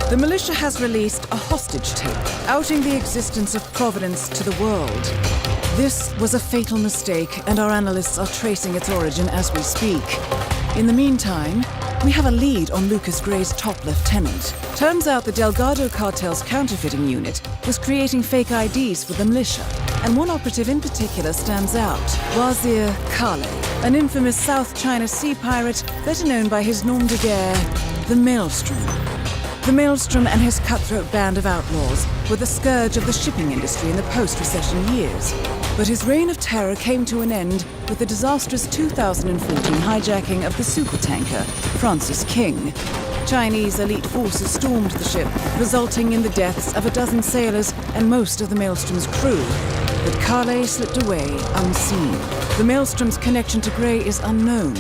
The militia has released a hostage tape, outing the existence of Providence to the world. This was a fatal mistake, and our analysts are tracing its origin as we speak. In the meantime, we have a lead on Lucas Gray's top lieutenant. Turns out the Delgado cartel's counterfeiting unit was creating fake IDs for the militia, and one operative in particular stands out, Wazir Kale, an infamous South China Sea pirate better known by his nom de guerre, the Maelstrom. The Maelstrom and his cutthroat band of outlaws were the scourge of the shipping industry in the post-recession years. But his reign of terror came to an end with the disastrous 2014 hijacking of the supertanker Francis King. Chinese elite forces stormed the ship, resulting in the deaths of a dozen sailors and most of the Maelstrom's crew. But Kale slipped away unseen. The Maelstrom's connection to Gray is unknown,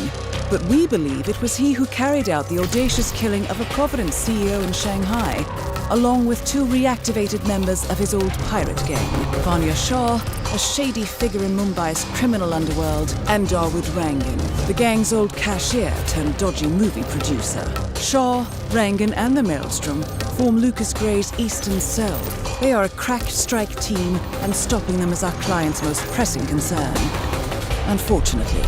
but we believe it was he who carried out the audacious killing of a Providence CEO in Shanghai, along with two reactivated members of his old pirate gang, Vanya Shah, a shady figure in Mumbai's criminal underworld, and Dawood Rangan, the gang's old cashier turned dodgy movie producer. Shah, Rangan, and the Maelstrom form Lucas Gray's Eastern Cell. They are a crack strike team, and stopping them is our client's most pressing concern. Unfortunately,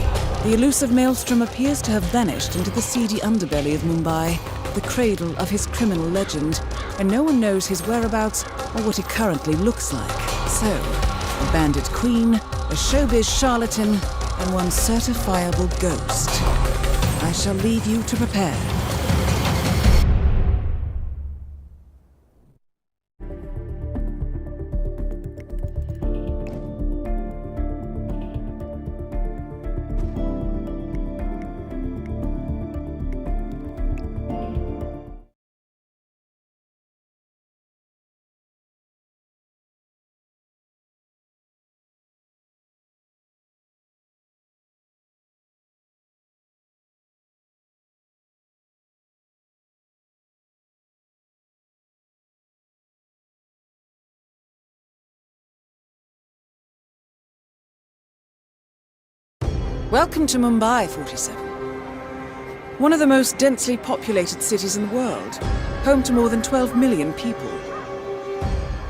the elusive Maelstrom appears to have vanished into the seedy underbelly of Mumbai, the cradle of his criminal legend, and no one knows his whereabouts or what he currently looks like. So, a bandit queen, a showbiz charlatan, and one certifiable ghost. I shall leave you to prepare. Welcome to Mumbai, 47. One of the most densely populated cities in the world, home to more than 12 million people.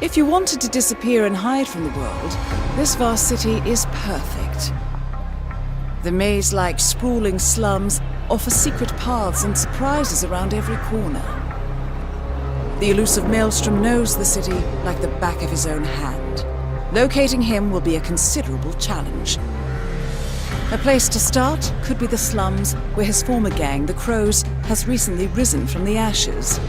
If you wanted to disappear and hide from the world, this vast city is perfect. The maze-like sprawling slums offer secret paths and surprises around every corner. The elusive Maelstrom knows the city like the back of his own hand. Locating him will be a considerable challenge. A place to start could be the slums, where his former gang, the Crows, has recently risen from the ashes.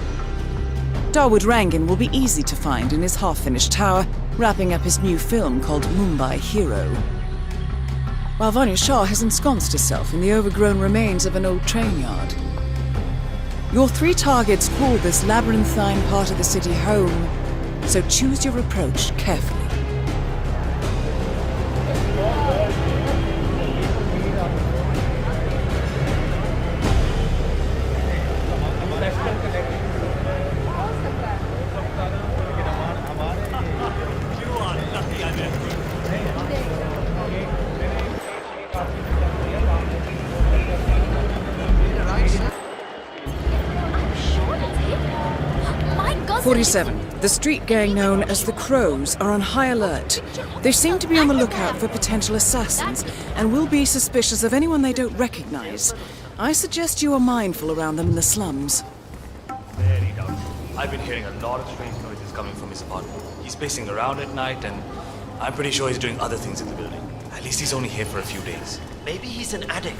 Dawood Rangan will be easy to find in his half-finished tower, wrapping up his new film called Mumbai Hero. While Vanya Shah has ensconced herself in the overgrown remains of an old train yard. Your three targets call this labyrinthine part of the city home, so choose your approach carefully. The street gang known as the Crows are on high alert. They seem to be on the lookout for potential assassins and will be suspicious of anyone they don't recognize. I suggest you are mindful around them in the slums. Very doubtful. I've been hearing a lot of strange noises coming from his apartment. He's pacing around at night, and I'm pretty sure he's doing other things in the building. At least he's only here for a few days. Maybe he's an addict,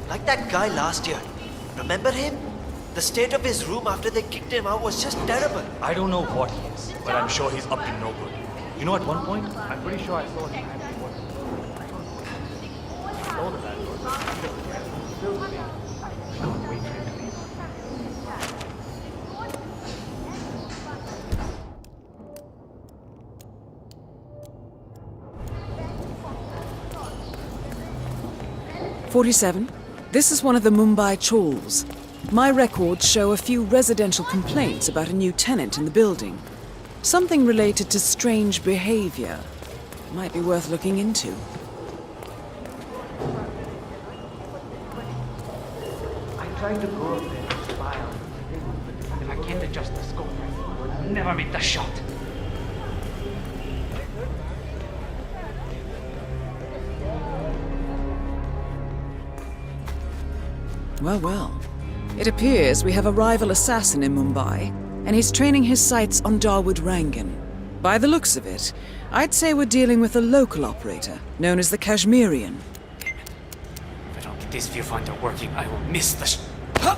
like that guy last year. Remember him? The state of his room after they kicked him out was just terrible. I don't know what he is, but I'm sure he's up to no good. You know, at one point, I'm pretty sure I saw him. "47. This is one of the Mumbai chawls. My records show a few residential complaints about a new tenant in the building. Something related to strange behavior. Might be worth looking into." I tried to go up there and spy on him. I I can't adjust the scope. I'll never make the shot. Well, well. It appears we have a rival assassin in Mumbai, and he's training his sights on Dawood Rangan. By the looks of it, I'd say we're dealing with a local operator, known as the Kashmirian. Damn it. If I don't get this viewfinder working, I will miss the Huh?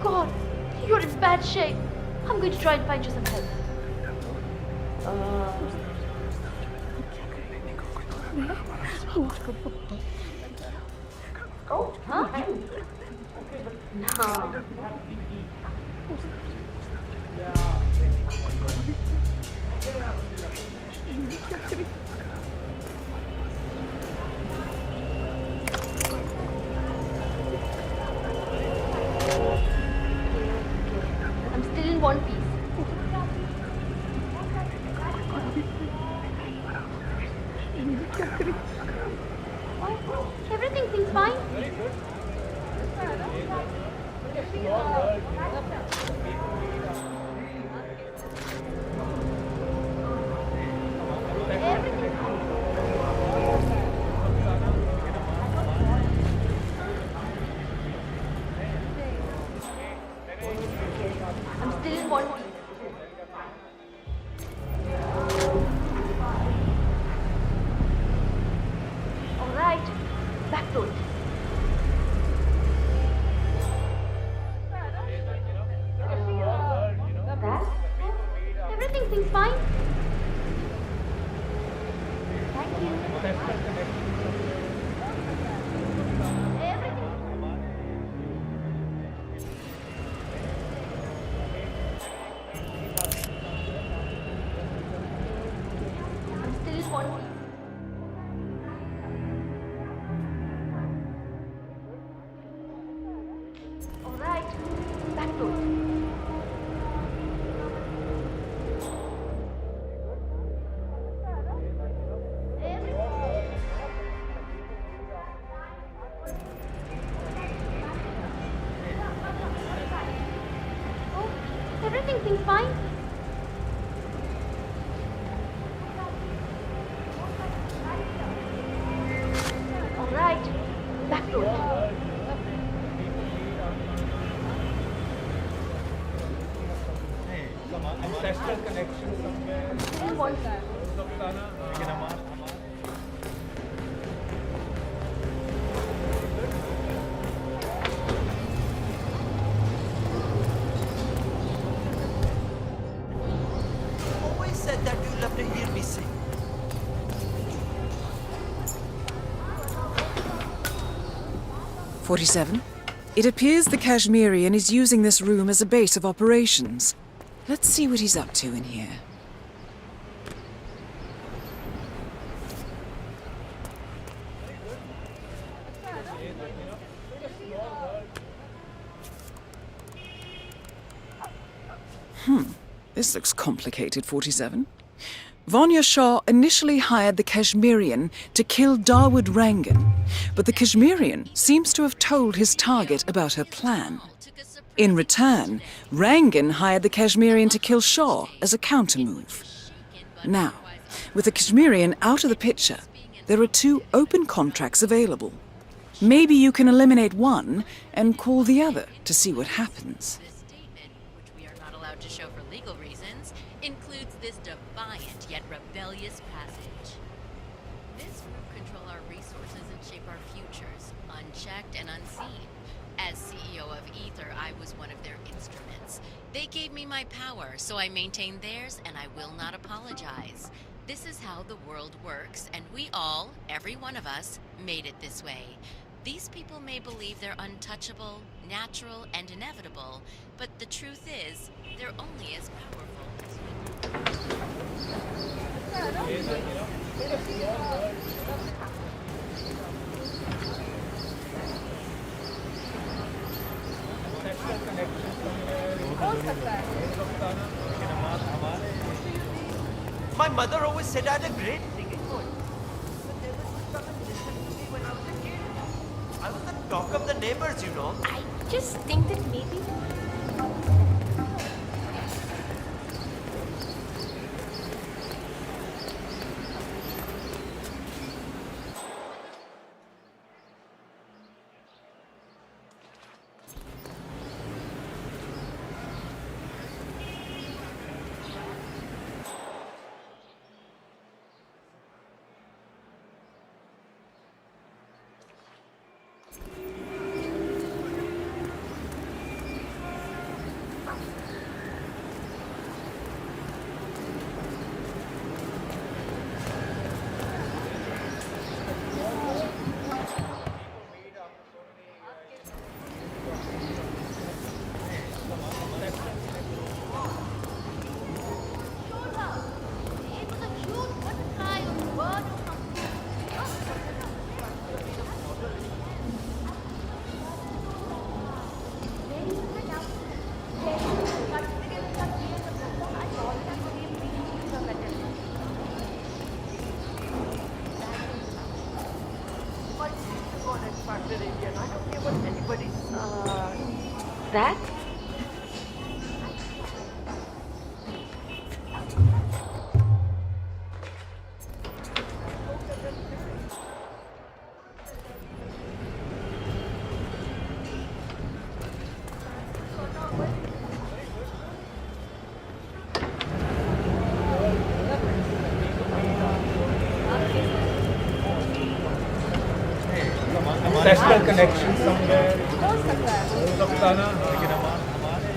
God, you're in bad shape. I'm going to try and find you some help. Oh, huh? No. I'm still in one piece. Everything seems fine. I'm still in one piece. All right, back to it. That? Everything seems fine. Thank you. Everything. I'm still in one piece. All right, back to it. Oh, everything seems fine. All right, back to it. Still one piece. Always said that you love to hear me sing. "47. It appears the Kashmirian is using this room as a base of operations. Let's see what he's up to in here." This looks complicated, 47. Vanya Shah initially hired the Kashmirian to kill Dawood Rangan, but the Kashmirian seems to have told his target about her plan. In return, Rangan hired the Kashmirian to kill Shah as a countermove. Now, with the Kashmirian out of the picture, there are 2 open contracts available. Maybe you can eliminate one and call the other to see what happens. This statement, which we are not allowed to show for legal reasons, includes this defiant yet rebellious passage. This group control our resources and shape our futures, unchecked and unseen. As CEO of Ether, I was one of their instruments. They gave me my power, so I maintain theirs, and I will not apologize. This is how the world works, and we all, every one of us, made it this way. These people may believe they're untouchable, natural, and inevitable, but the truth is, they're only as powerful as My mother always said I had a great singing voice. But there was some trouble listening to me when I was a kid. I was the talk of the neighbors, you know. I just think that maybe. That? National connection somewhere हो सकता ना लेकिन हमारे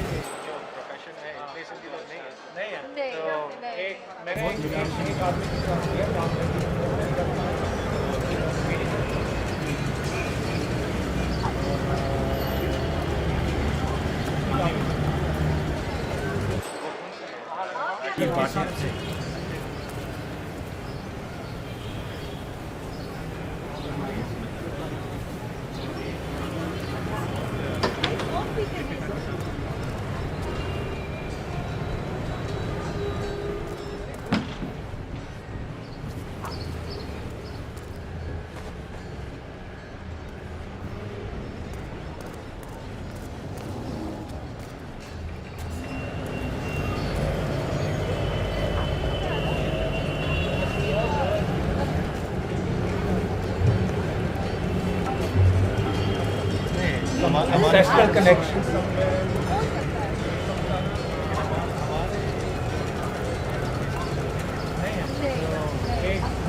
जो profession है basically तो नहीं है तो मैंने एक आदमी के साथ किया काम करके national connection somewhere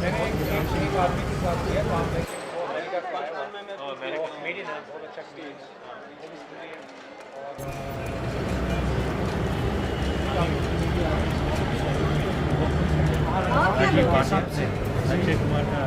मैंने एक आदमी के साथ किया काम लेकिन वो अमेरिका का है और मैंने कॉमेडियन है बहुत अच्छा एक्सपीरियंस और अक्षय कुमार का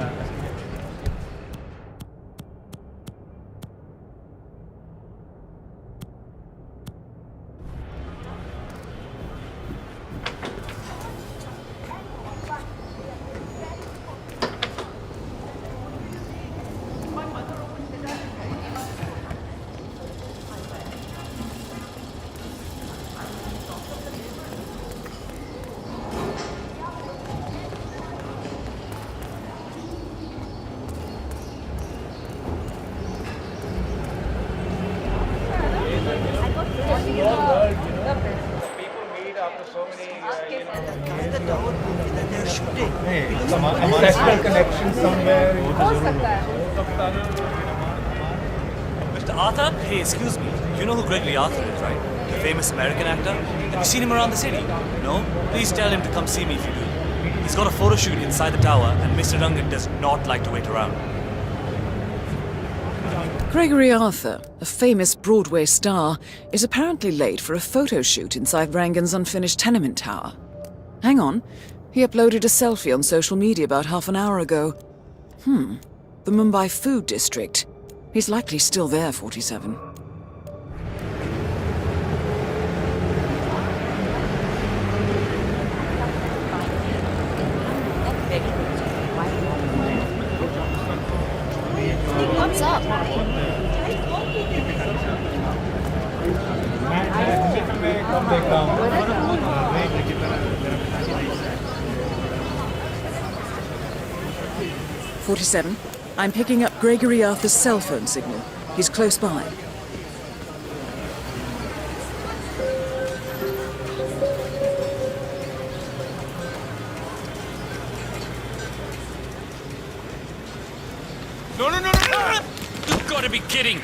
national connection somewhere हो सकता है Mr. Arthur? Hey, excuse me. You know who Gregory Arthur is, right? The famous American actor? Have you seen him around the city? No? Please tell him to come see me if you do. He's got a photo shoot inside the tower, and Mr. Duncan does not like to wait around. Gregory Arthur, a famous Broadway star, is apparently late for a photo shoot inside Rangan's unfinished tenement tower. Hang on. He uploaded a selfie on social media about half an hour ago. The Mumbai Food District. He's likely still there, 47. What's up? मैं कम देखता हूँ 47. I'm picking up Gregory Arthur's cell phone signal. He's close by. No, no, no, no, no! You've got to be kidding!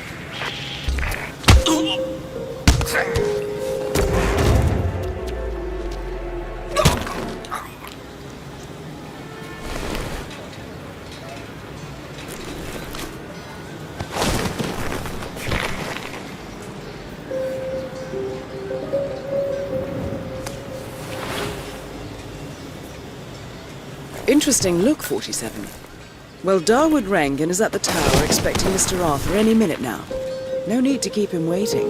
Interesting look, 47. Well, Darwood Rangan is at the tower expecting Mr. Arthur any minute now. No need to keep him waiting.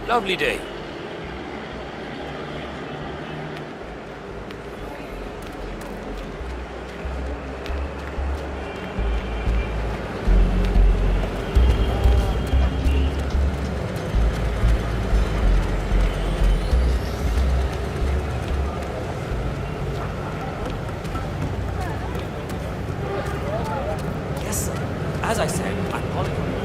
Lovely day. Yes, sir. As I said, I'm calling for you.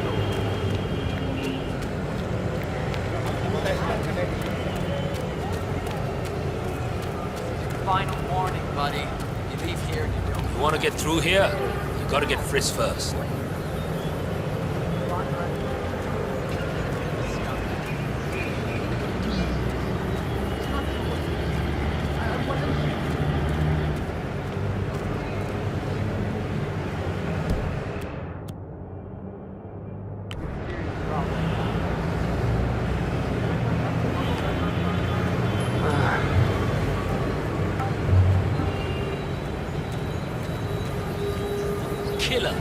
Final warning, buddy. You leave here and you don't. You want to get through here? You got to get frisked first. Killer.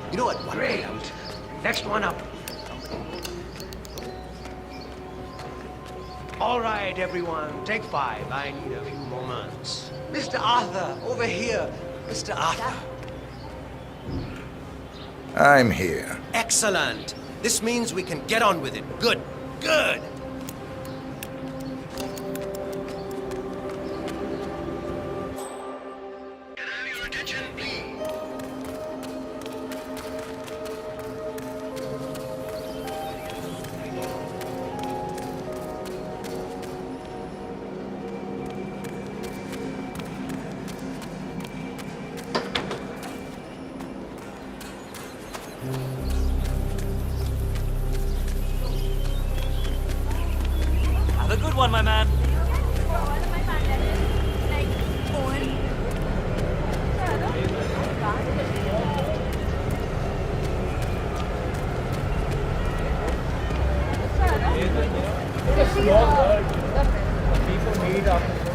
You know what? Great. Next one up. All right, everyone, take 5. I need a few moments. Mr. Arthur, over here. Mr. Arthur. I'm here. Excellent. This means we can get on with it. Good, good. Can I have your attention, please? Have a good one, my man. It's a small world. People need opportunity.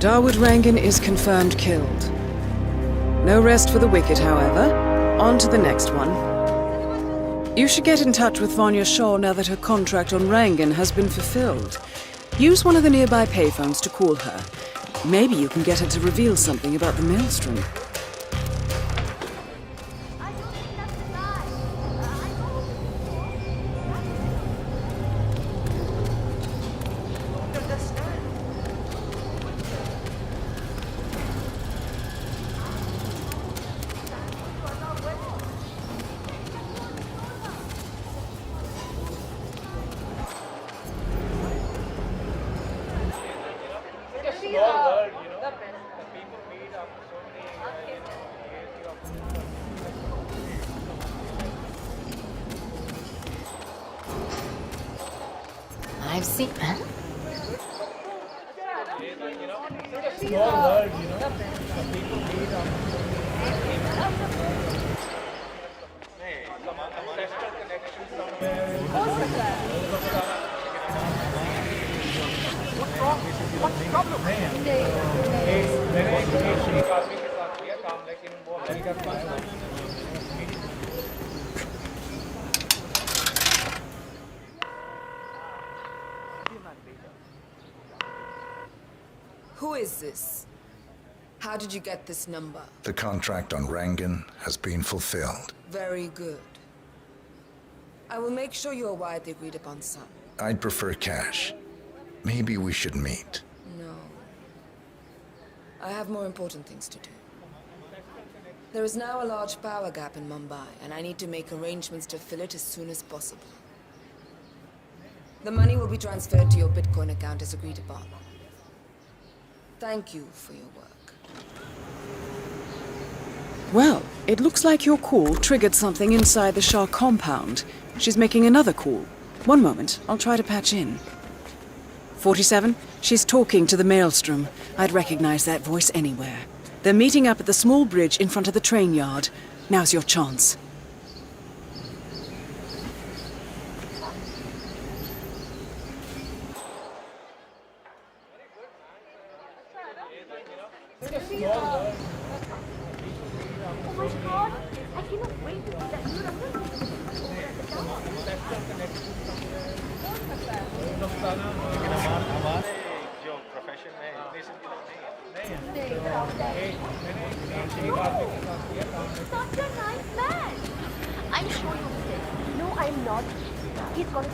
Dawood Rangan is confirmed killed. No rest for the wicked, however. On to the next one. You should get in touch with Vanya Shaw now that her contract on Rangan has been fulfilled. Use one of the nearby payphones to call her. Maybe you can get her to reveal something about the Maelstrom. I've seen. Huh? Who is this? How did you get this number? The contract on Rangan has been fulfilled. Very good. I will make sure you are widely agreed upon sum. I'd prefer cash. Maybe we should meet. No. I have more important things to do. There is now a large power gap in Mumbai, and I need to make arrangements to fill it as soon as possible. The money will be transferred to your Bitcoin account as agreed upon. Thank you for your work. Well, it looks like your call triggered something inside the Shah compound. She's making another call. One moment, I'll try to patch in. 47, she's talking to the Maelstrom. I'd recognize that voice anywhere. They're meeting up at the small bridge in front of the train yard. Now's your chance. Such a nice man. I'm sure you'll be safe. No, I'm not. He's got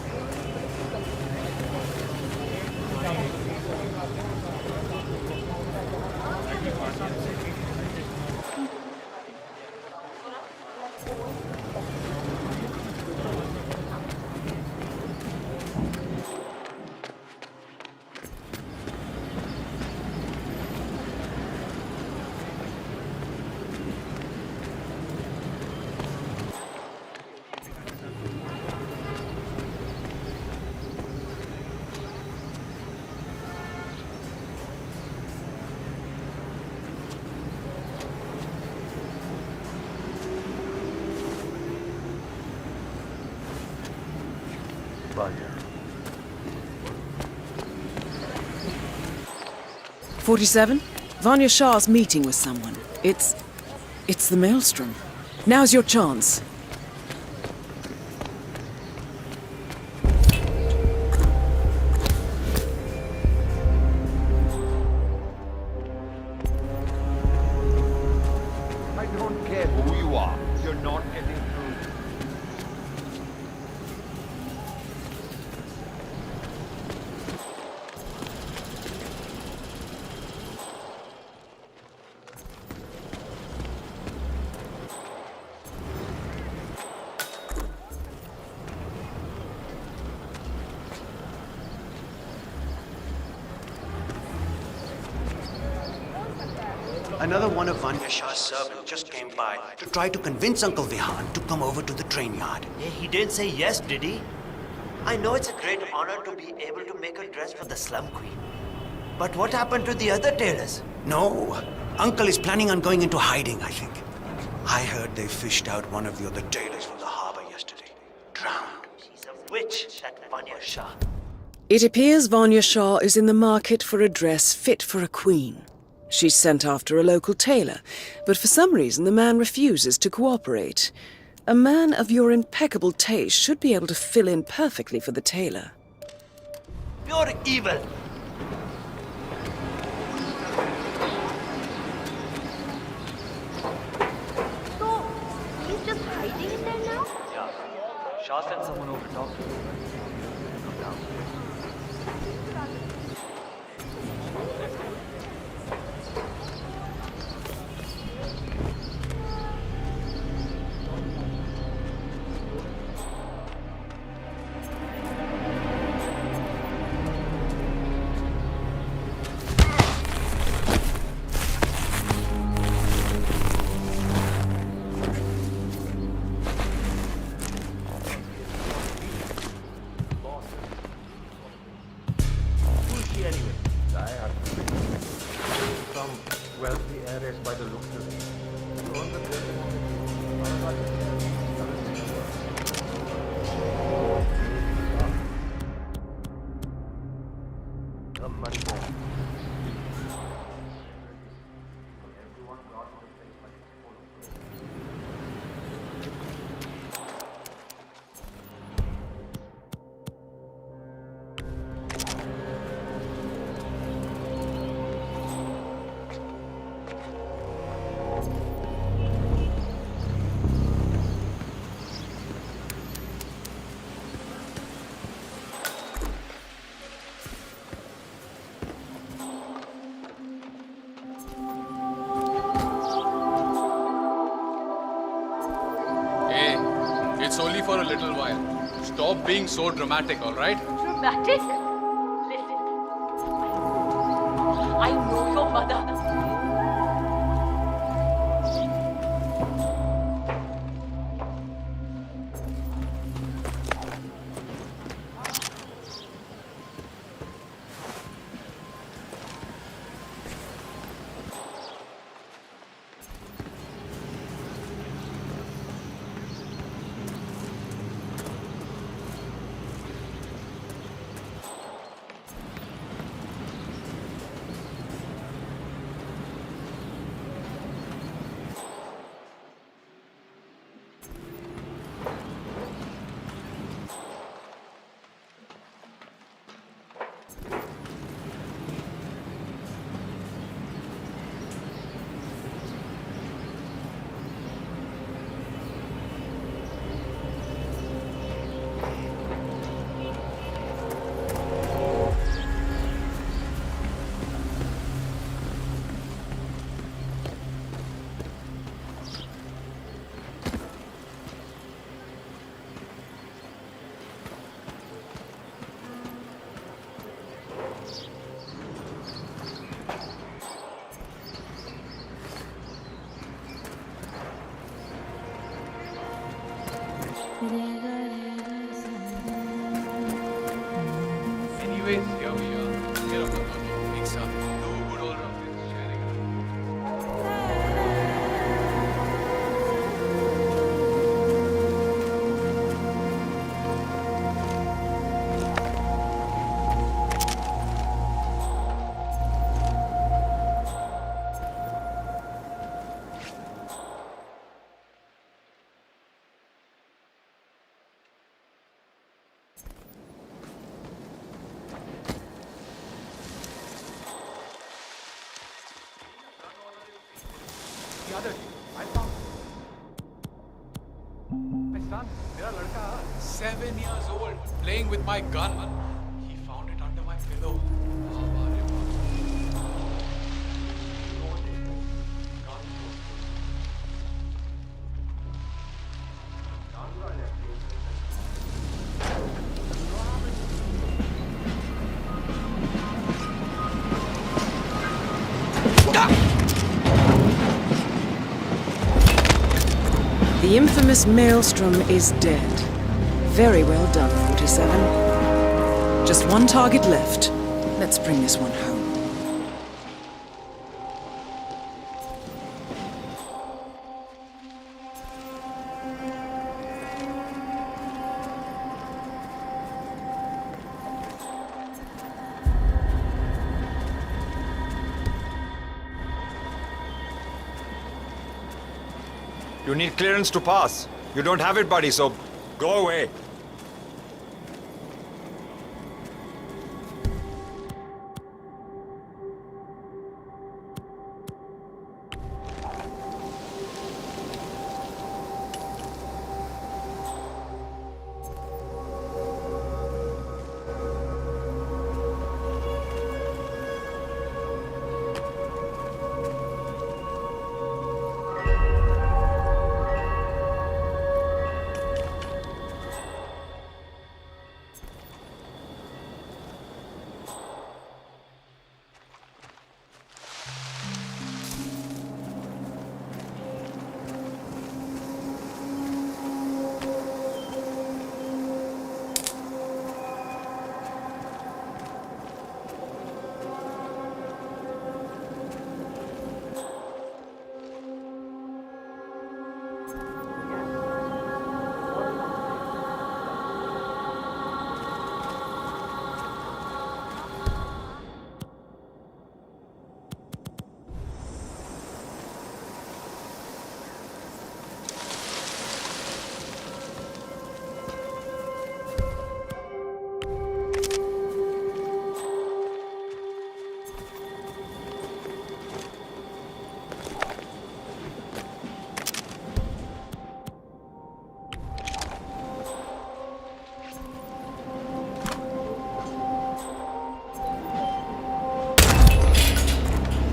Vanya. 47, Vanya Shah's meeting with someone. It's the Maelstrom. Now's your chance. I don't care who you are. You're not getting through. Another one of Vanya Shah's servants just came by to try to convince Uncle Vihan to come over to the train yard. Yeah, he didn't say yes, did he? I know it's a great honor to be able to make a dress for the slum queen. But what happened to the other tailors? No, Uncle is planning on going into hiding, I think. I heard they fished out one of the other tailors from the harbor yesterday. Drowned. She's a witch, that Vanya Shah. It appears Vanya Shah is in the market for a dress fit for a queen. She's sent after a local tailor, but for some reason the man refuses to cooperate. A man of your impeccable taste should be able to fill in perfectly for the tailor. Pure evil. So, he's just hiding in there now? Yeah. Shah sent someone over to talk to him. Come down. Some wealthy heiress by the looks of it. The money man. Hey, it's only for a little while. Stop being so dramatic, all right? Dramatic? Listen. I know your mother. Anyways, here we are. Here up the mix up. No good all around this sharing. The other day, I found my son, mera ladka, 7 years old, playing with my gun. He found it under my pillow. Baba re baba. The infamous Maelstrom is dead. Very well done, 47. Just one target left. Let's bring this one home. You need clearance to pass. You don't have it, buddy, so go away.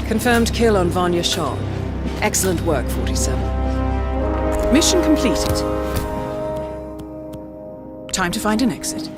Confirmed kill on Vanya Shah. Excellent work, 47. Mission completed. Time to find an exit.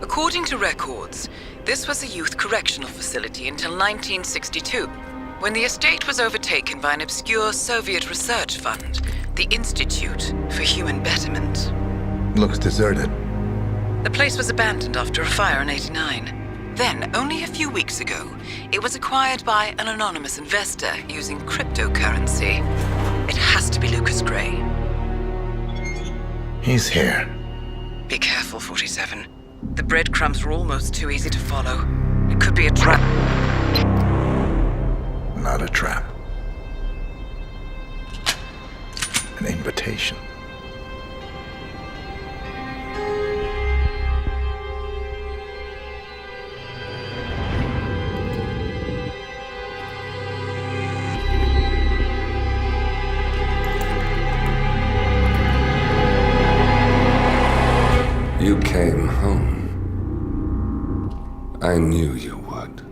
According to records, this was a youth correctional facility until 1962, when the estate was overtaken by an obscure Soviet research fund, the Institute for Human Betterment. Looks deserted. The place was abandoned after a fire in '89. Then, only a few weeks ago, it was acquired by an anonymous investor using cryptocurrency. It has to be Lucas Gray. He's here. Be careful, 47. The breadcrumbs were almost too easy to follow. It could be a trap. Not a trap. An invitation. You came home. I knew you would.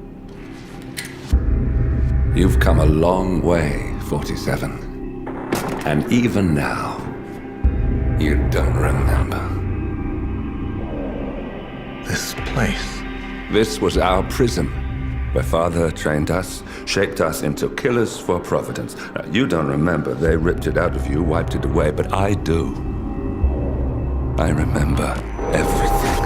You've come a long way, 47. And even now, You don't remember. This place. This was our prison, where Father trained us, shaped us into killers for Providence. Now, you don't remember. They ripped it out of you, wiped it away, but I do. I remember everything.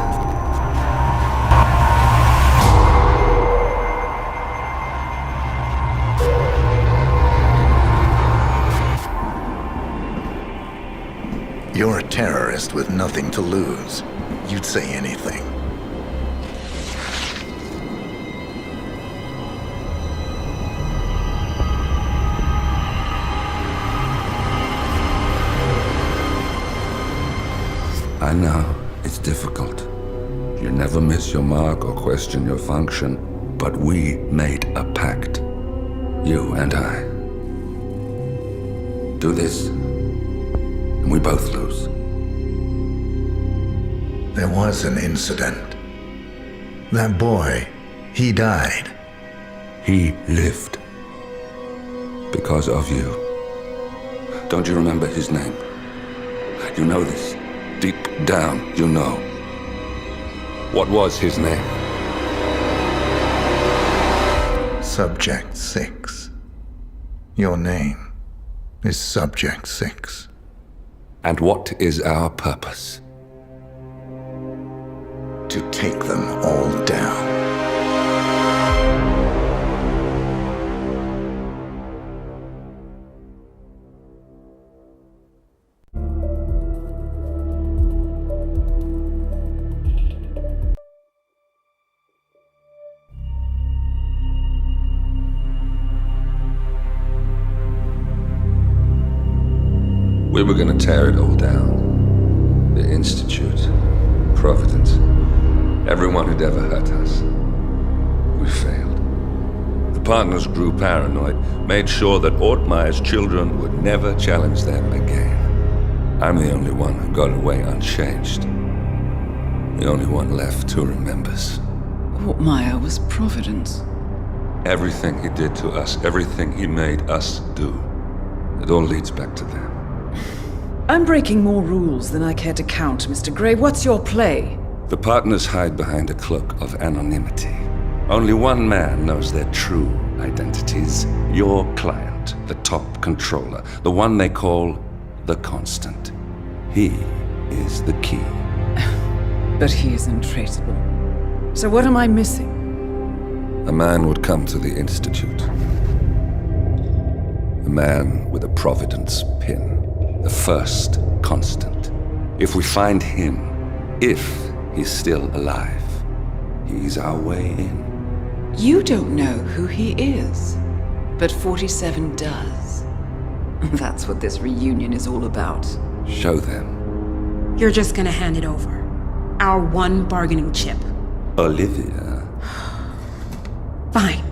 You're a terrorist with nothing to lose. You'd say anything. I know, it's difficult. You never miss your mark or question your function, but we made a pact. You and I. Do this, and we both lose. There was an incident. That boy, he died. He lived. Because of you. Don't you remember his name? You know this. Deep down, you know. What was his name? Subject 6. Your name is Subject 6. And what is our purpose? To take them all down. We were gonna tear it all down. The Institute, Providence, everyone who'd ever hurt us. We failed. The partners grew paranoid, made sure that Ortmeyer's children would never challenge them again. I'm the only one who got away unchanged. The only one left who remembers. Ortmeyer was Providence. Everything he did to us, everything he made us do, it all leads back to them. I'm breaking more rules than I care to count, Mr. Gray. What's your play? The partners hide behind a cloak of anonymity. Only one man knows their true identities. Your client, the top controller, the one they call the Constant. He is the key. But he is untraceable. So what am I missing? A man would come to the Institute. A man with a Providence pin. The first Constant. If we find him, if he's still alive, he's our way in. You don't know who he is, but 47 does. That's what this reunion is all about. Show them. You're just gonna hand it over. Our one bargaining chip. Olivia. Fine.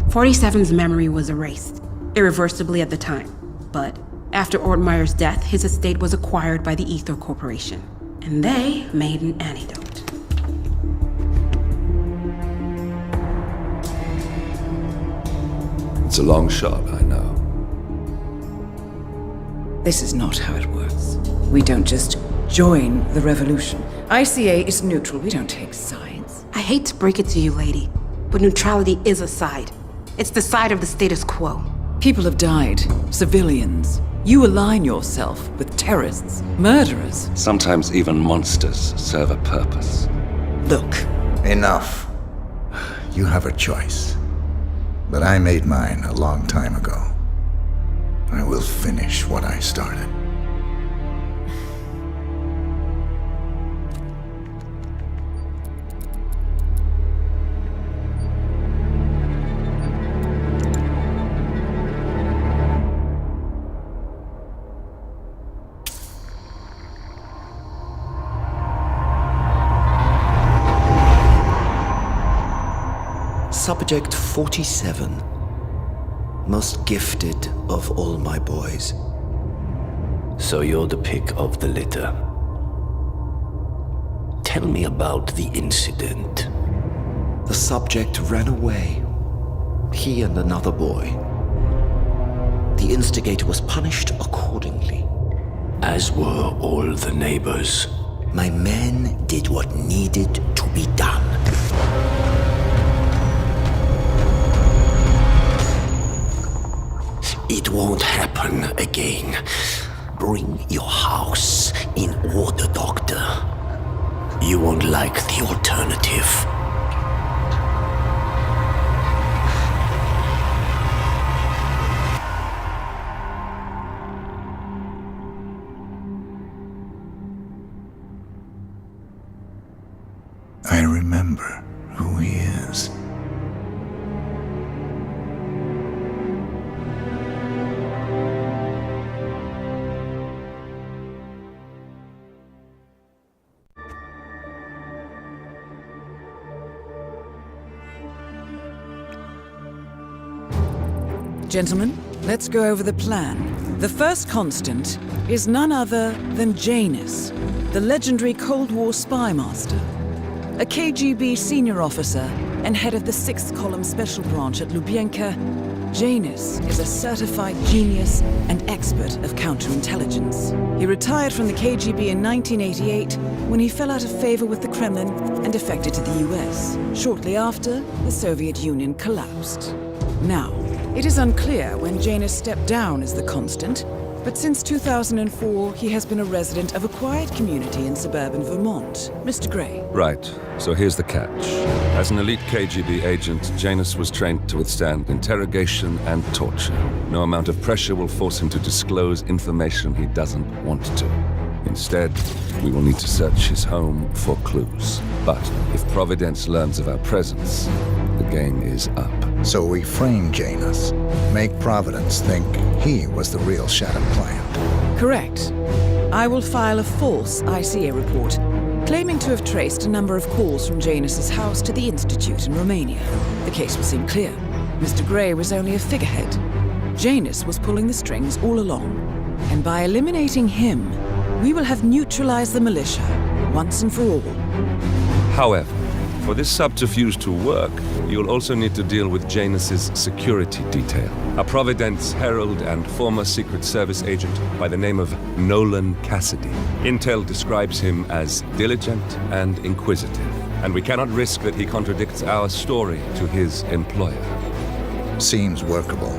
47's memory was erased, irreversibly at the time. But after Ortmeyer's death, his estate was acquired by the Ether Corporation. And they made an antidote. It's a long shot, I know. This is not how it works. We don't just join the revolution. ICA is neutral. We don't take sides. I hate to break it to you, lady, but neutrality is a side. It's the side of the status quo. People have died. Civilians. You align yourself with terrorists, murderers. Sometimes even monsters serve a purpose. Look. Enough. You have a choice. But I made mine a long time ago. I will finish what I started. Subject 47. Most gifted of all my boys. So you're the pick of the litter. Tell me about the incident. The subject ran away. He and another boy. The instigator was punished accordingly. as were all the neighbors. My men did what needed to be done. It won't happen again. Bring your house in order, Doctor. You won't like the alternative. I remember who he is. Gentlemen, let's go over the plan. The first constant is none other than Janus, the legendary Cold War spy master. A KGB senior officer and head of the 6th Column Special Branch at Lubyanka, Janus is a certified genius and expert of counterintelligence. He retired from the KGB in 1988 when he fell out of favor with the Kremlin and defected to the US. Shortly after, the Soviet Union collapsed. Now, it is unclear when Janus stepped down as the constant, but since 2004, he has been a resident of a quiet community in suburban Vermont. Mr. Gray. Right. So here's the catch. As an elite KGB agent, Janus was trained to withstand interrogation and torture. No amount of pressure will force him to disclose information he doesn't want to. Instead, we will need to search his home for clues. But if Providence learns of our presence, the game is up. So we frame Janus, make Providence think he was the real Shadow client. Correct. I will file a false ICA report, claiming to have traced a number of calls from Janus's house to the Institute in Romania. The case will seem clear. Mr. Gray was only a figurehead. Janus was pulling the strings all along. And by eliminating him, we will have neutralized the militia, once and for all. However, for this subterfuge to work, you'll also need to deal with Janus's security detail. A Providence herald and former Secret Service agent by the name of Nolan Cassidy. Intel describes him as diligent and inquisitive, and we cannot risk that he contradicts our story to his employer. Seems workable.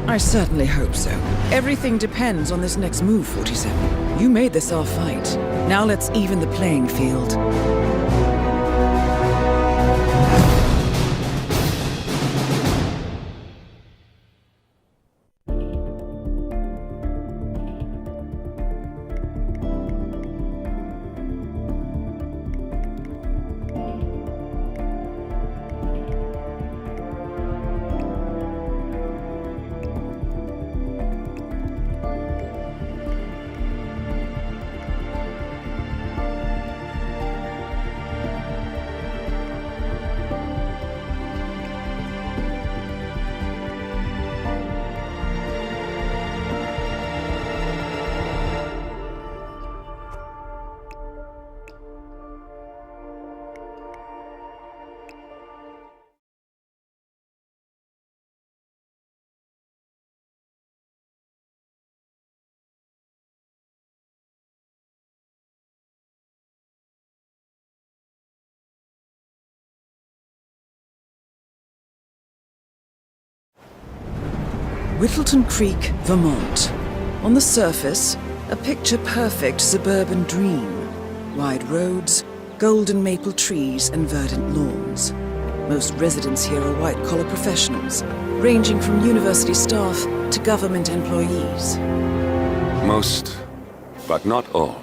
I certainly hope so. Everything depends on this next move, 47. You made this our fight. Now let's even the playing field. Whittleton Creek, Vermont. On the surface, a picture-perfect suburban dream. Wide roads, golden maple trees, and verdant lawns. Most residents here are white-collar professionals, ranging from university staff to government employees. Most, but not all.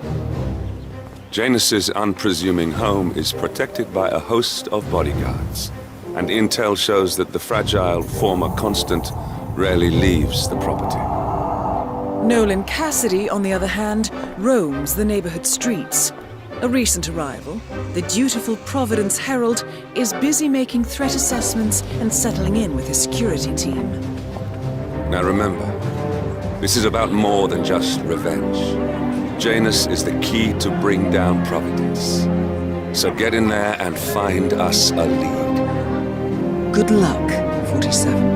Janus's unpresuming home is protected by a host of bodyguards, and intel shows that the fragile former constant rarely leaves the property. Nolan Cassidy, on the other hand, roams the neighborhood streets. A recent arrival, the dutiful Providence Herald is busy making threat assessments and settling in with his security team. Now remember, this is about more than just revenge. Janus is the key to bring down Providence. So get in there and find us a lead. Good luck, 47.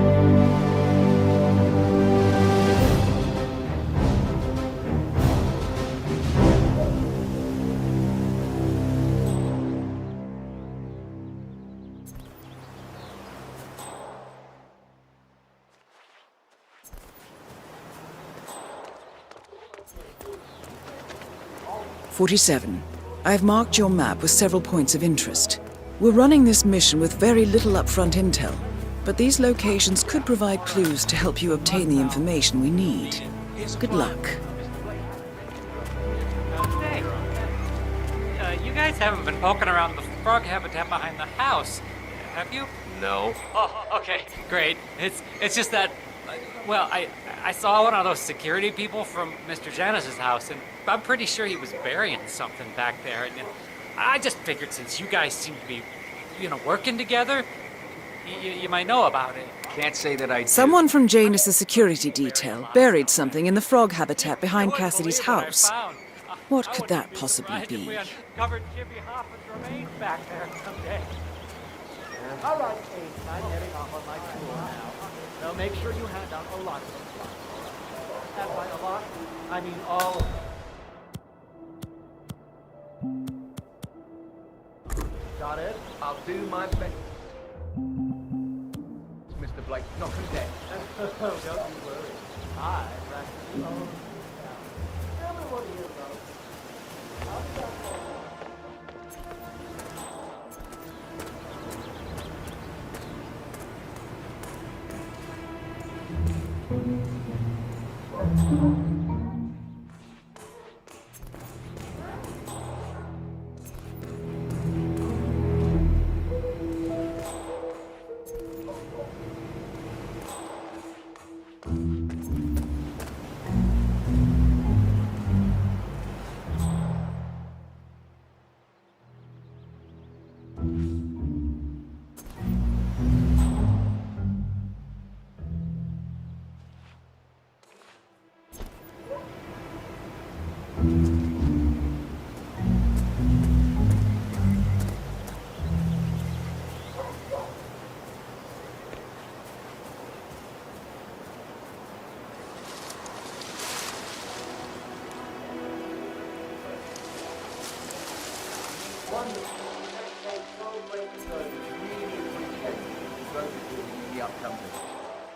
47. I've marked your map with several points of interest. We're running this mission with very little upfront intel, but these locations could provide clues to help you obtain the information we need. Good luck. Hey, you guys haven't been poking around the frog habitat behind the house, have you? No. Oh, okay, great. It's just that, well, I saw one of those security people from Mr. Janice's house, and I'm pretty sure he was burying something back there. And I just figured since you guys seem to be, working together, you might know about it. Can't say that I do. Someone from Janus's security detail buried something in the frog habitat behind Cassidy's house. What could that possibly be? We uncovered Jimmy Hoffa's remains back there someday. All right, Ace, I'm heading off on my tour now. So make sure you hand out a lot of supplies. And by a lot, I mean all of them. Got it? I'll do my best. Mr. Blake, knock him dead. Don't you worry. I practically own this town. Tell me what it is, though. I'll be back.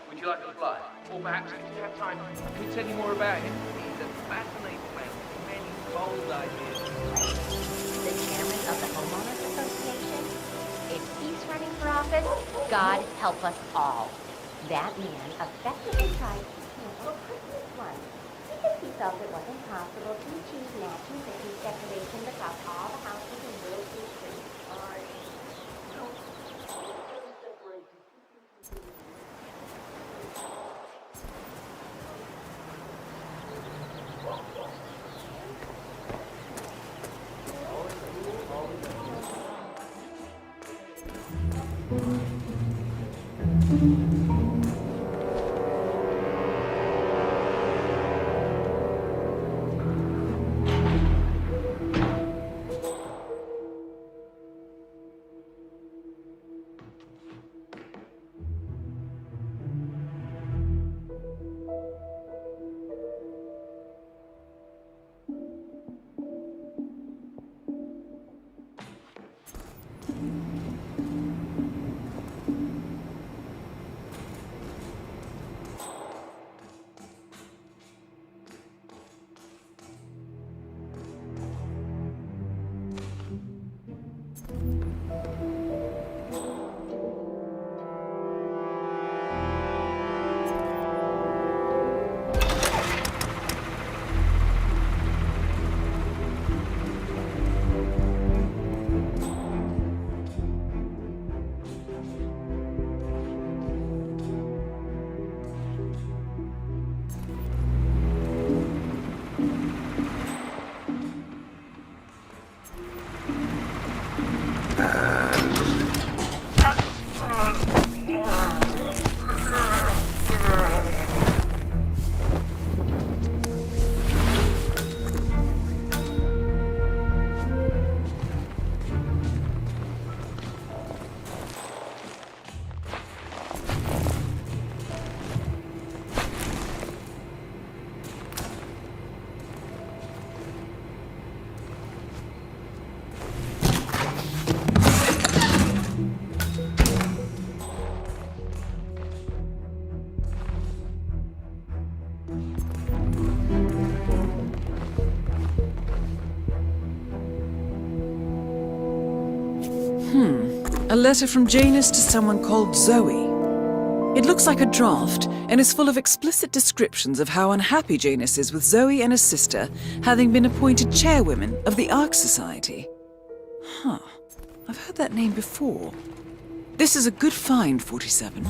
Would you like to fly? Or perhaps if you have time, I can tell you more about him. He's a fascinating man with many bold ideas. The chairman of the Homeowners Association? If he's running for office, God help us all. That man effectively tried to cancel Christmas once because he felt it wasn't possible to achieve matching Christmas decorations across all the houses in Wilson Street. A letter from Janus to someone called Zoe. It looks like a draft and is full of explicit descriptions of how unhappy Janus is with Zoe and his sister having been appointed chairwomen of the Ark Society. Huh. I've heard that name before. This is a good find, 47.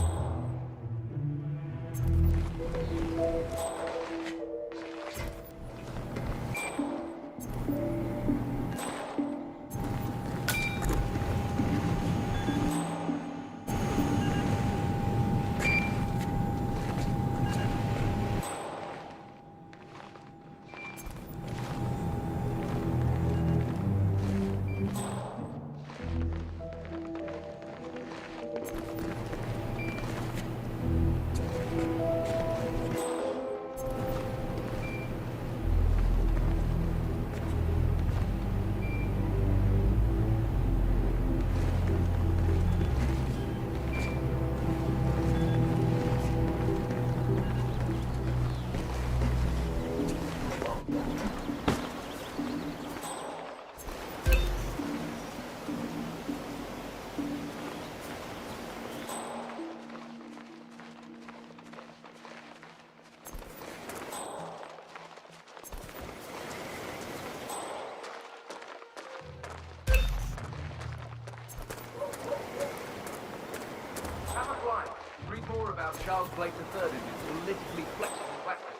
Read more about Charles Blake III and his politically flexible blackmail.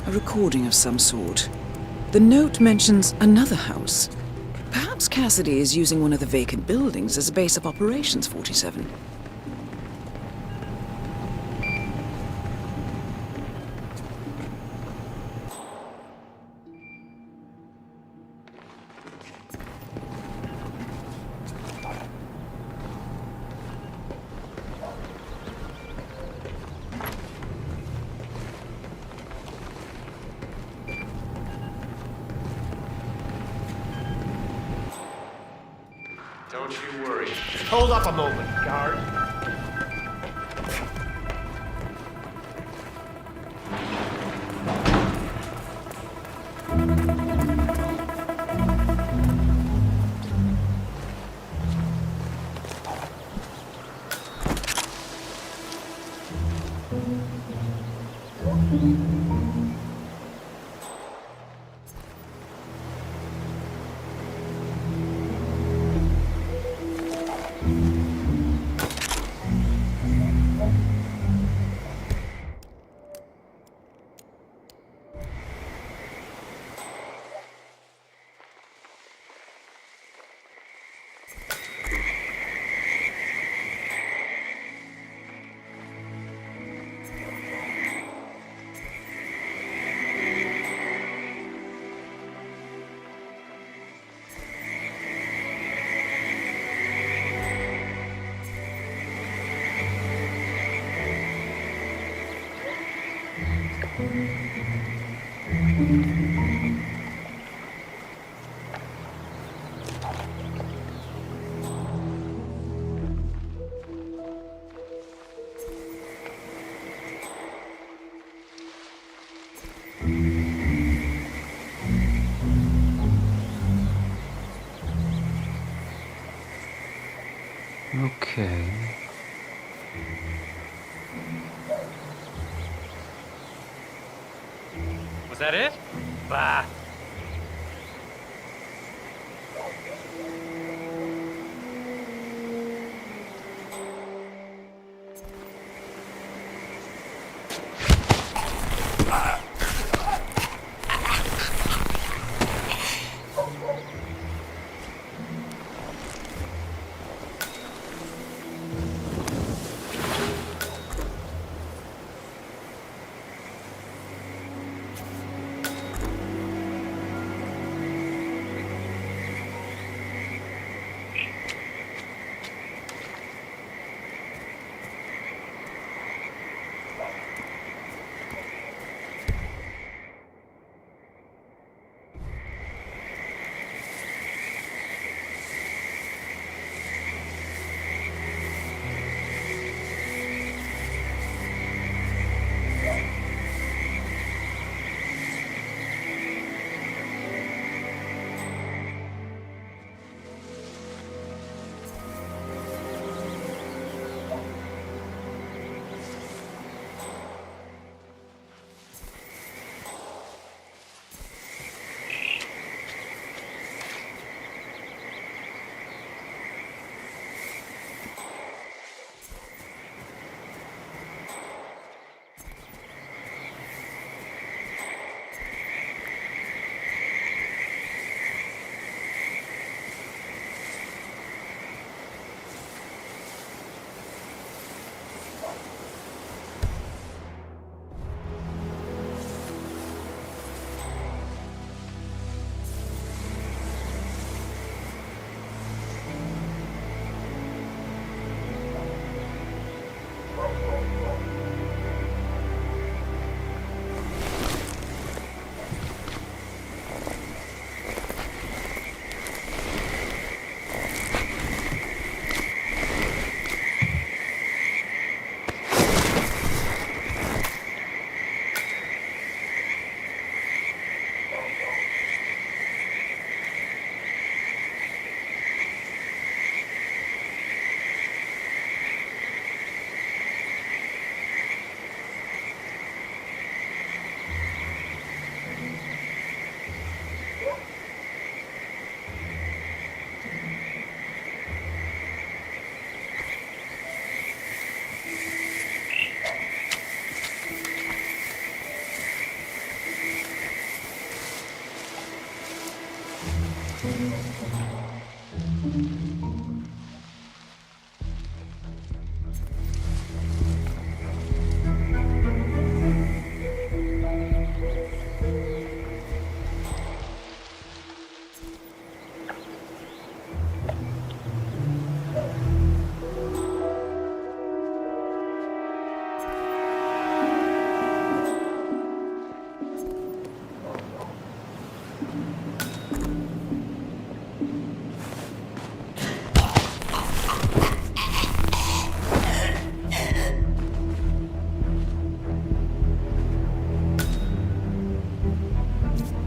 A recording of some sort. The note mentions another house. Perhaps Cassidy is using one of the vacant buildings as a base of operations, 47. Don't you worry. Hold up a moment, guard. Okay. Was that it? Bah.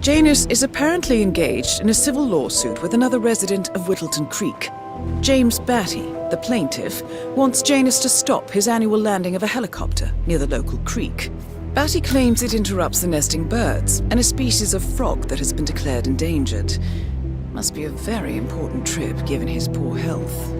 Janus is apparently engaged in a civil lawsuit with another resident of Whittleton Creek. James Batty, the plaintiff, wants Janus to stop his annual landing of a helicopter near the local creek. Batty claims it interrupts the nesting birds and a species of frog that has been declared endangered. Must be a very important trip given his poor health.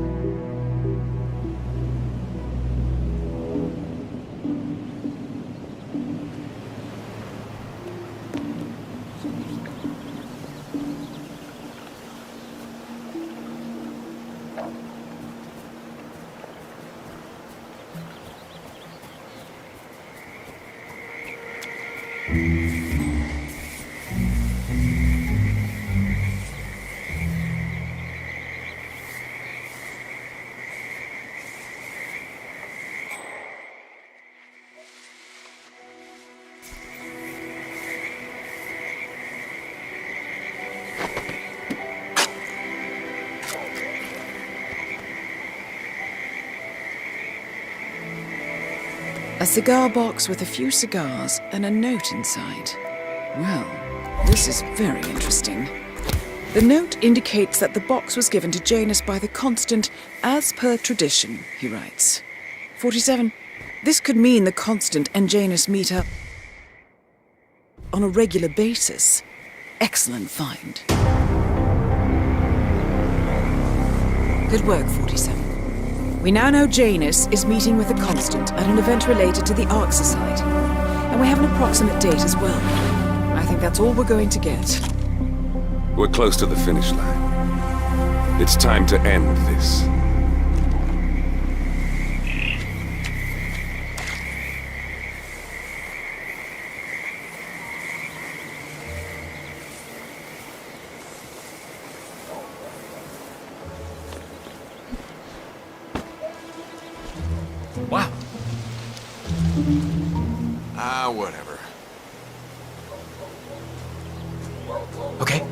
A cigar box with a few cigars and a note inside. Well, this is very interesting. The note indicates that the box was given to Janus by the Constant as per tradition, he writes. 47. This could mean the Constant and Janus meet up on a regular basis. Excellent find. Good work, 47. We now know Janus is meeting with the Constant at an event related to the Ark Society. And we have an approximate date as well. I think that's all we're going to get. We're close to the finish line. It's time to end this. Wow. Whatever. Okay.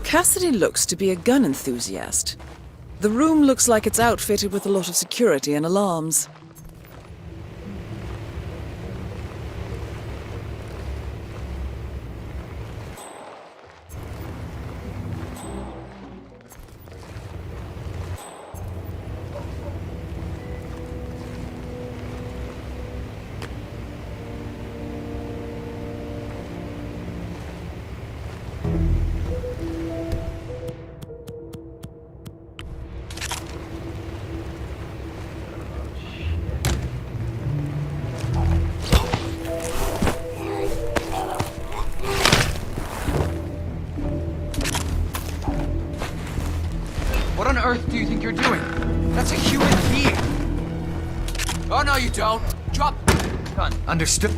Cassidy looks to be a gun enthusiast. The room looks like it's outfitted with a lot of security and alarms. you don't. Drop. Gun. Understood.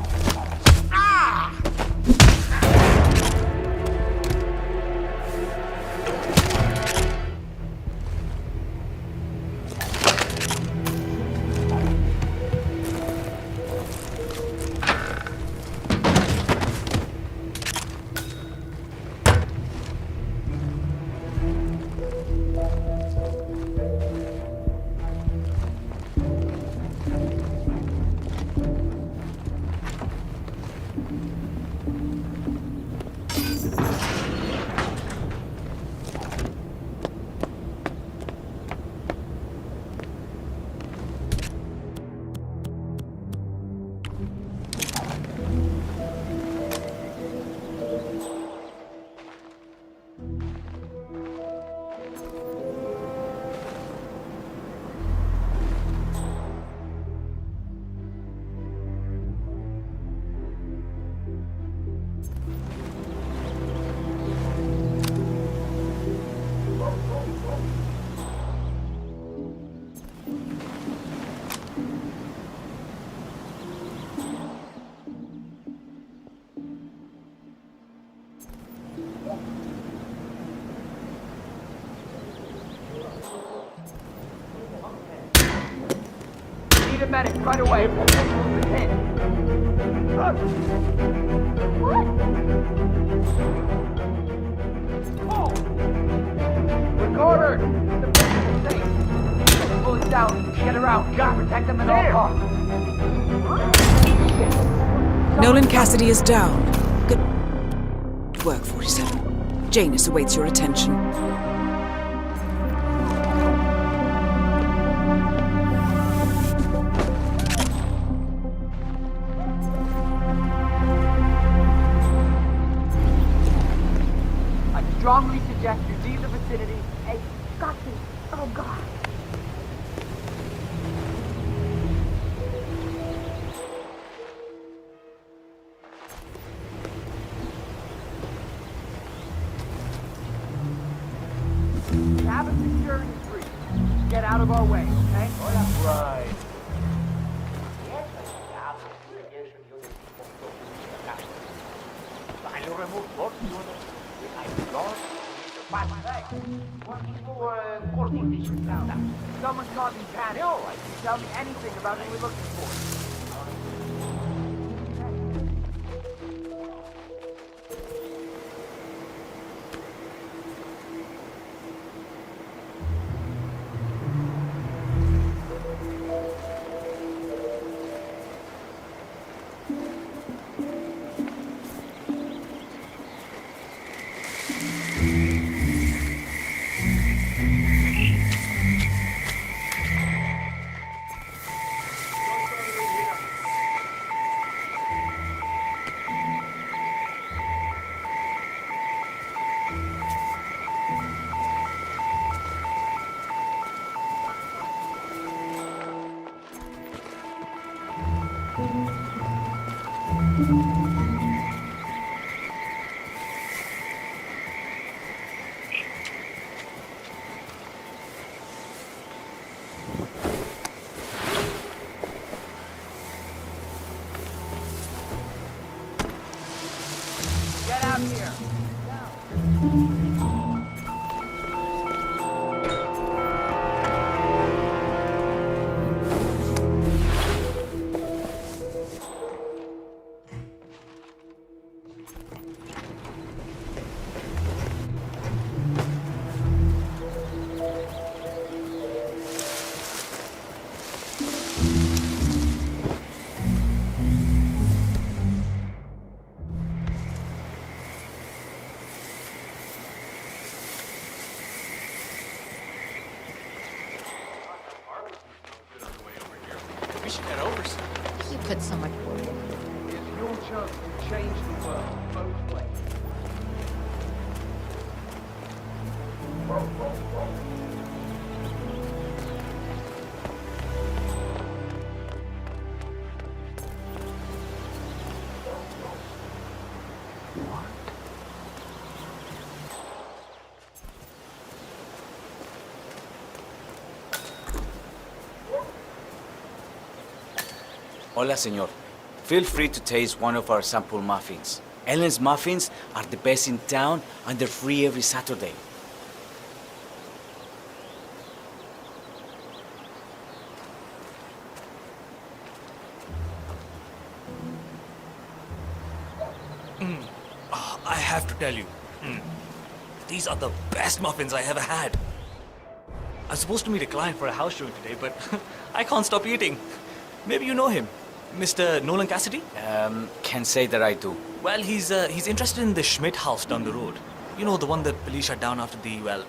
Need a medic right away. Oh! Recorder! The person's safe. Pull it down. Get her out. Gotta protect them at all costs. Nolan Cassidy is down. Good work, 47. Janus awaits your attention. I strongly suggest you leave the vicinity. Hey, got this. Oh, God. Have a security breach. Get out of our way, okay? Right. Someone's causing panic. Tell me anything about who we're looking for. Get out here. We should head over soon. You put so much work into it. It's your chance to change the world both ways. Hola, señor. Feel free to taste one of our sample muffins. Ellen's muffins are the best in town, and they're free every Saturday. I have to tell you, these are the best muffins I ever had. I was supposed to meet a client for a house showing today, but I can't stop eating. Maybe you know him, Mr. Nolan Cassidy? Can't say that I do. Well, he's interested in the Schmidt house down the road. You know, the one that police shut down after the, well,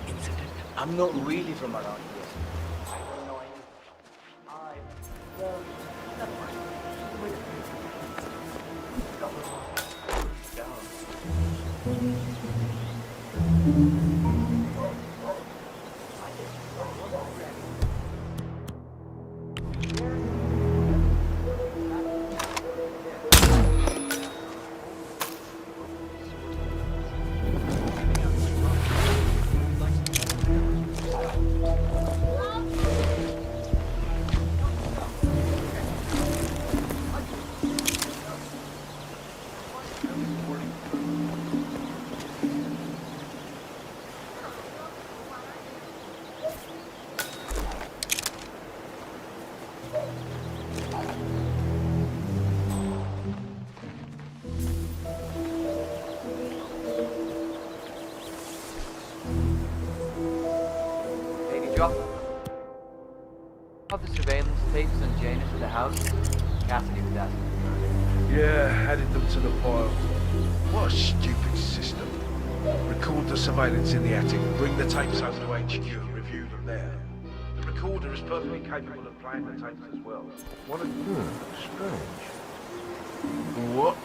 incident. I'm not really from around here. I don't know Hey, did you have the surveillance tapes on Janus at the house? Cassidy was asking. Yeah, added them to the pile. What a stupid system. Record the surveillance in the attic, bring the tapes over to HQ and review them there. The recorder is perfectly capable of playing the tapes as well. What a... strange. What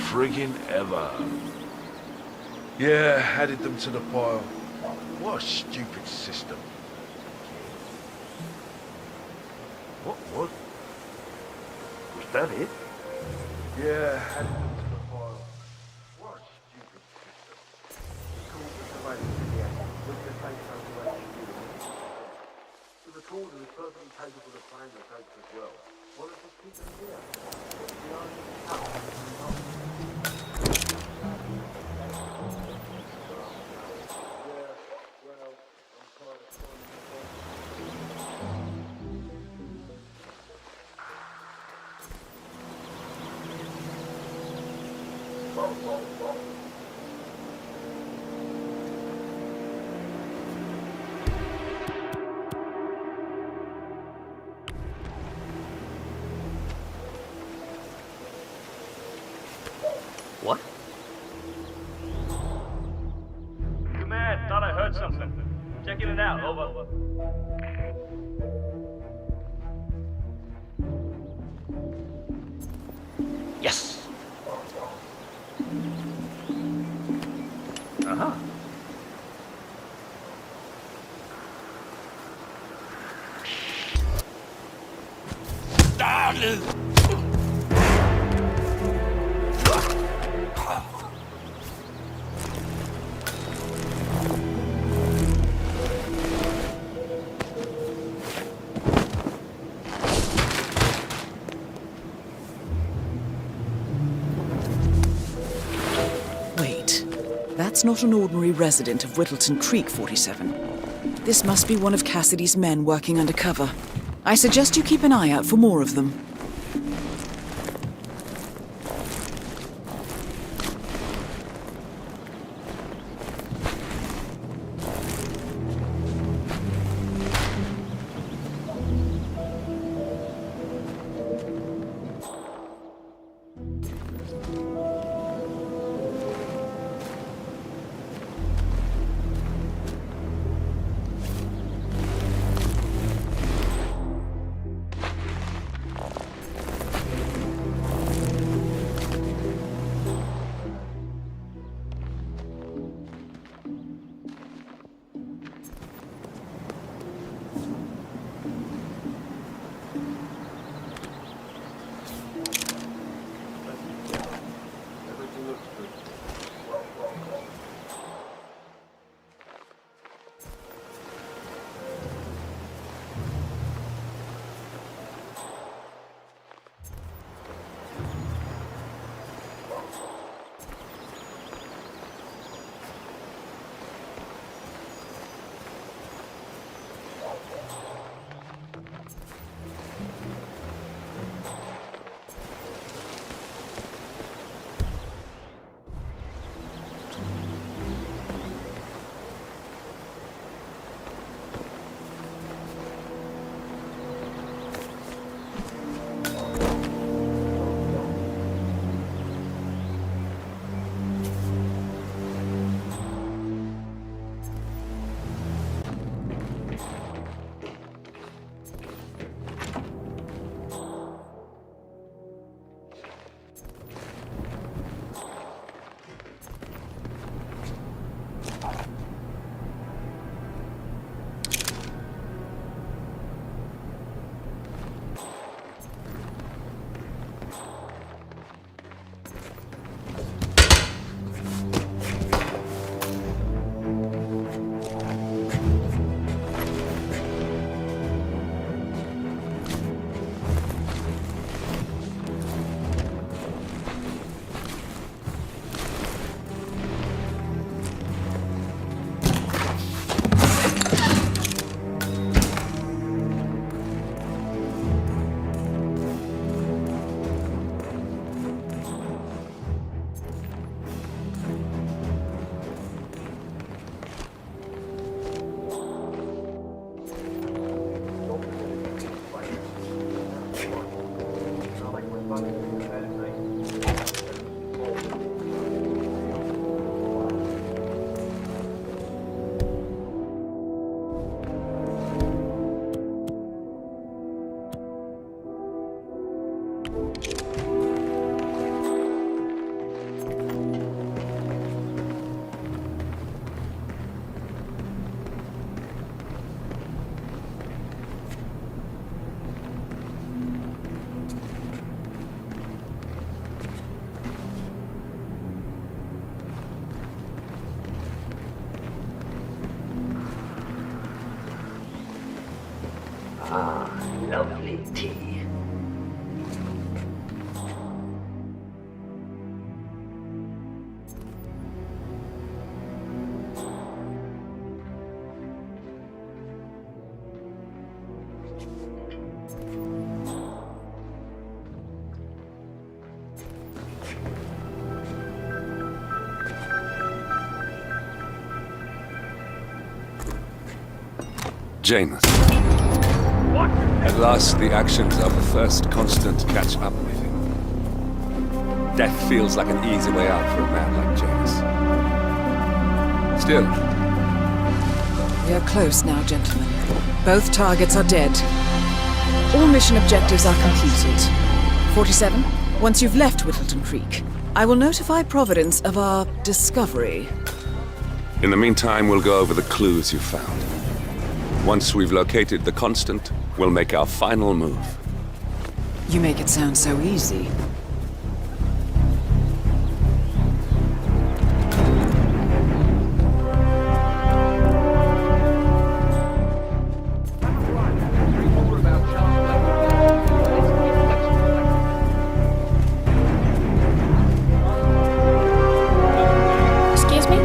friggin' ever. Yeah, added them to the pile. What a stupid system. What? Was that it? Yeah, added them to the pile. What a stupid system. Record the surveillance in the attic, bring the tapes over to HQ. The recorder is perfectly capable of playing the tapes as well. What does this keep them here? What? Command, thought I heard something. Checking it out, over. Yes. Uh-huh. Wait, that's not an ordinary resident of Whittleton Creek, 47. This must be one of Cassidy's men working undercover. I suggest you keep an eye out for more of them. Lovely tea. Janus. At last, the actions of the first constant catch up with him. Death feels like an easy way out for a man like Janus. Still. We are close now, gentlemen. Both targets are dead. All mission objectives are completed. 47, once you've left Whittleton Creek, I will notify Providence of our discovery. In the meantime, we'll go over the clues you found. Once we've located the constant, we'll make our final move. You make it sound so easy. Excuse me?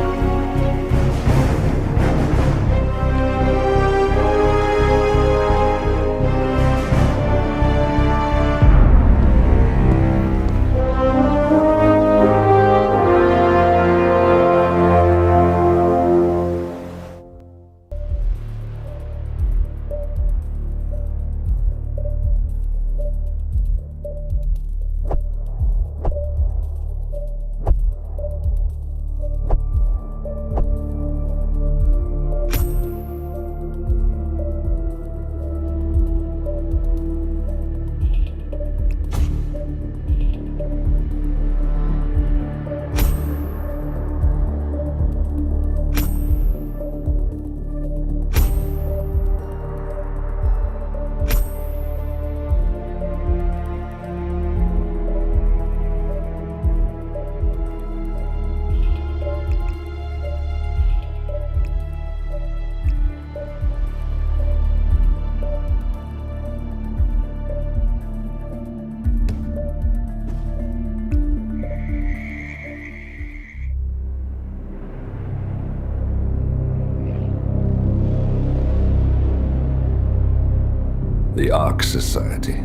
The Ark Society.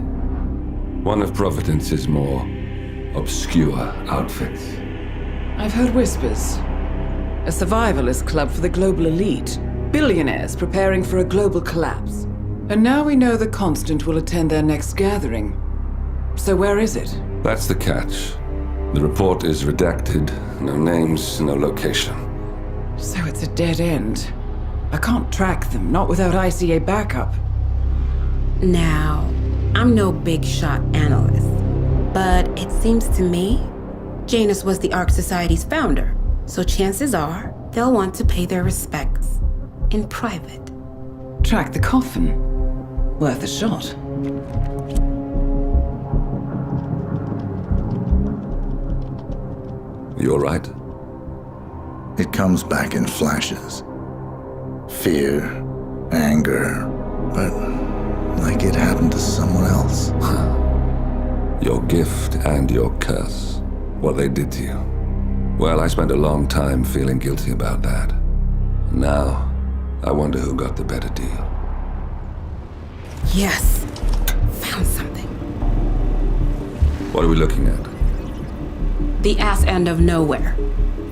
One of Providence's more obscure outfits. I've heard whispers. A survivalist club for the global elite. Billionaires preparing for a global collapse. And now we know the Constant will attend their next gathering. So where is it? That's the catch. The report is redacted. No names, no location. So it's a dead end. I can't track them, not without ICA backup. Now, I'm no big shot analyst, but it seems to me Janus was the Ark Society's founder, so chances are they'll want to pay their respects in private. Track the coffin. Worth a shot. You all right? It comes back in flashes. Fear, anger, but like it happened to someone else. Your gift and your curse. What they did to you. Well, I spent a long time feeling guilty about that. Now, I wonder who got the better deal. Yes. Found something. What are we looking at? The ass end of nowhere.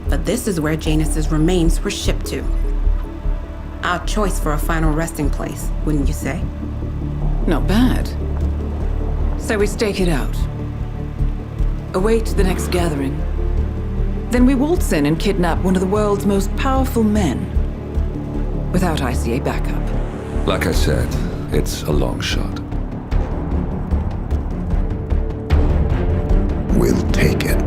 But this is where Janus's remains were shipped to. Our choice for a final resting place, wouldn't you say? Not bad. So we stake it out. Await the next gathering. Then we waltz in and kidnap one of the world's most powerful men. Without ICA backup. Like I said, it's a long shot. will take it.